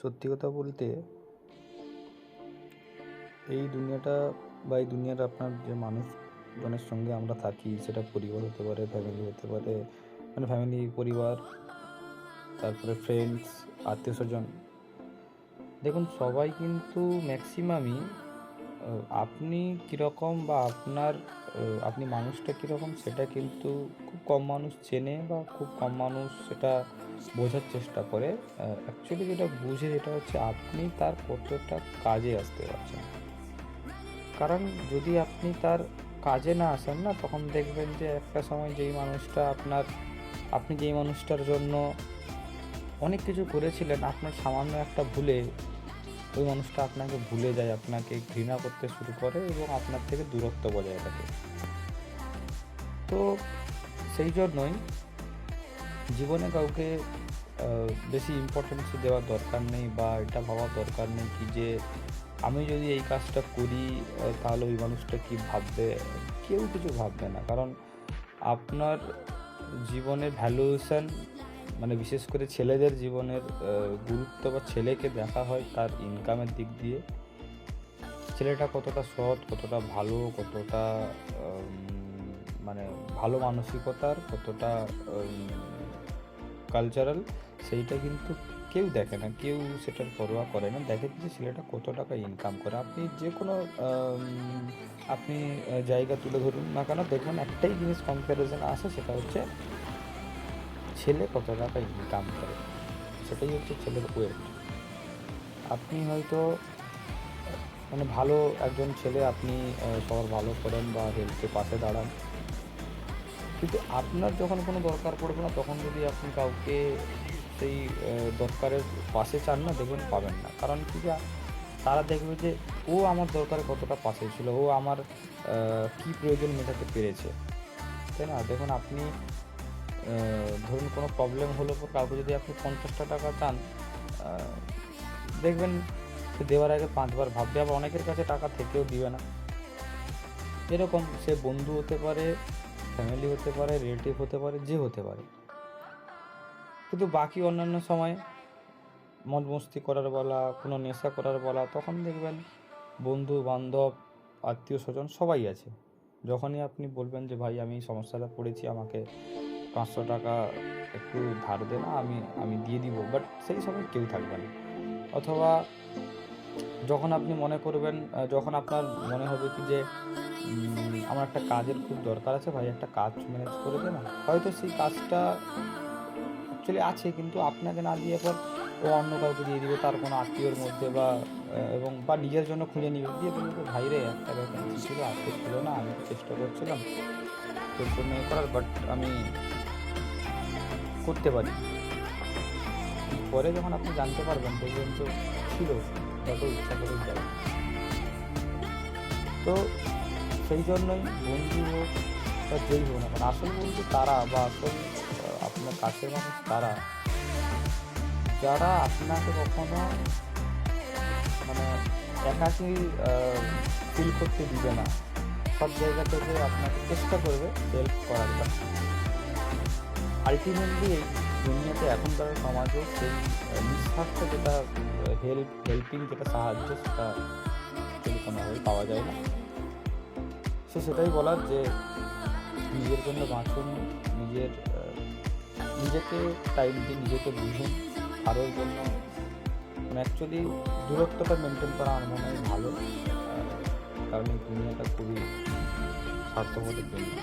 সত্যি কথা বলতে এই দুনিয়াটা বা এই দুনিয়ার আপনার যে মানুষজনের সঙ্গে আমরা থাকি, সেটা পরিবার হতে পারে, ফ্যামিলি হতে পারে, মানে ফ্যামিলি, পরিবার, তারপরে ফ্রেন্ডস, আত্মীয়স্বজন। দেখুন, সবাই কিন্তু ম্যাক্সিমামই আ আপনি কীরকম বা আপনি মানুষটা কীরকম সেটা কিন্তু খুব কম মানুষ চেনে বা খুব কম মানুষ সেটা বোঝার চেষ্টা করে। অ্যাকচুয়ালি যেটা বুঝে সেটা হচ্ছে আপনি তার কতটা কাজে আসতে পারছেন। কারণ যদি আপনি তার কাজে না আসেন না, তখন দেখবেন যে একটা সময় আপনি যেই মানুষটার জন্য অনেক কিছু করেছিলেন, আপনার সামান্য একটা ভুলে ওই মানুষটা আপনাকে ভুলে যায়, আপনাকে ঘৃণা করতে শুরু করে এবং আপনার থেকে দূরত্ব বজায় রাখে। তো সেই জন্যই জীবনে কাউকে আ বেশি ইম্পোর্টেন্স দেওয়ার দরকার নেই বা এটা ভাবার দরকার নেই কি যে আমি যদি এই কাজটা করি তাহলে ওই মানুষটা কি ভাববে? কেউ কিছু ভাববে না। কারণ আপনার জীবনের ভ্যালুয়েশন, মানে বিশেষ করে ছেলেদের জীবনের গুরুত্ব বা ছেলেকে দেখা হয় তার ইনকামের দিক দিয়ে। ছেলেটা কতটা সৎ, কতটা ভালো, কতটা আম মানে ভালো মানসিকতার, কতটা আম কালচারাল, সেইটা কিন্তু কেউ দেখে না। কেউ সেটার পরোয়া করে না। দেখে যে ছেলেটা কত টাকা ইনকাম করে। আপনি যেকোনো আম আপনি জায়গা তুলে ধরুন না কেন, দেখবেন একটাই জিনিস কম্প্যারিজন আসে, সেটা হচ্ছে ছেলে কত টাকা ইনকাম করে। সেটাই হচ্ছে ছেলের ওয়েট। আপনি হয়তো মানে ভালো একজন ছেলে, আপনি সবার ভালো করেন বা হেল্পে পাশে দাঁড়ান। কিন্তু আপনার যখন কোনো দরকার পড়বে না, তখন যদি আপনি কাউকে সেই দরকারের পাশে চান না, দেখবেন পাবেন না। কারণ কি, তারা দেখবে যে ও আমার দরকারে কতটা পাশে ছিল, ও আমার কি প্রয়োজন মেটাতে পেরেছে, তাই না? দেখুন, আপনি ধরুন কোনো প্রবলেম হলো পর কাউকে যদি আপনি ৳৫০ চান, আ দেখবেন সে দেওয়ার আগে ৫ বার ভাববে। আবার অনেকের কাছে টাকা থেকেও দিবে না। এরকম সে বন্ধু হতে পারে, ফ্যামিলি হতে পারে, রিলেটিভ হতে পারে, যে হতে পারে। কিন্তু বাকি অন্যান্য সময় মজ মস্তি করার বেলা, কোনো নেশা করার বেলা, তখন দেখবেন বন্ধু-বান্ধব, আত্মীয়স্বজন সবাই আছে। যখনই আপনি বলবেন যে, "ভাই, আমি এই সমস্যাতে পড়েছি, আমাকে ৳৫০০ একটু ধার দে না, আমি আমি দিয়ে দিব।" বাট সেই সময় কেউ থাকবে না। অথবা যখন আপনি মনে করবেন, যখন আপনার মনে হবে কি যে, আমার একটা কাজের খুব দরকার আছে, ভাই একটা কাজ ম্যানেজ করে দে না। হয়তো সেই কাজটা অ্যাকচুয়ালি আছে, কিন্তু আপনাকে না দিয়ে পর ও অন্য কাউকে দিয়ে দিবে, তার কোনো আত্মীয়র মধ্যে বা বা নিজের জন্য খুঁজে নিবে। দিয়ে বলবে, "ভাই রে, একটা ভ্যাকেন্সি ছিল, আজকে ছিল না। আমি তো চেষ্টা করছিলাম তোর জন্য করার, বাট আমি করতে পারিনি।" পরে যখন আপনি জানতে পারবেন, দেখবেন তো ছিল, যত ইচ্ছা করে যায়নি। তো সেই জন্যই বন্ধু হোক বা যেই হোক না কেন, আসল বন্ধু তারা বা আসল আপনার কাছের মানুষ তারা, যারা আপনাকে কখনো মানে একাকী আ ফিল করতে দিবে না। সব জায়গা থেকে আপনাকে চেষ্টা করবে হেল্প করার। বাট আল্টিমেটলি এই দুনিয়াতে এখনকার সমাজে সেই নিঃস্বার্থ যেটা হেল্পিং যেটা সাহায্য, সেটা অ্যাকচুয়ালি কোনোভাবেই পাওয়া যায় না। সেটাই বলার যে নিজের জন্য বাঁচুন, নিজের নিজেকে টাইম দিন, নিজেকে বুঝুন। কারোর জন্য মানে অ্যাকচুয়ালি দূরত্বটা মেনটেন করা আমার মনে হয় ভালো। আ কারণ এই দুনিয়াটা খুবই স্বার্থপরের দুনিয়া।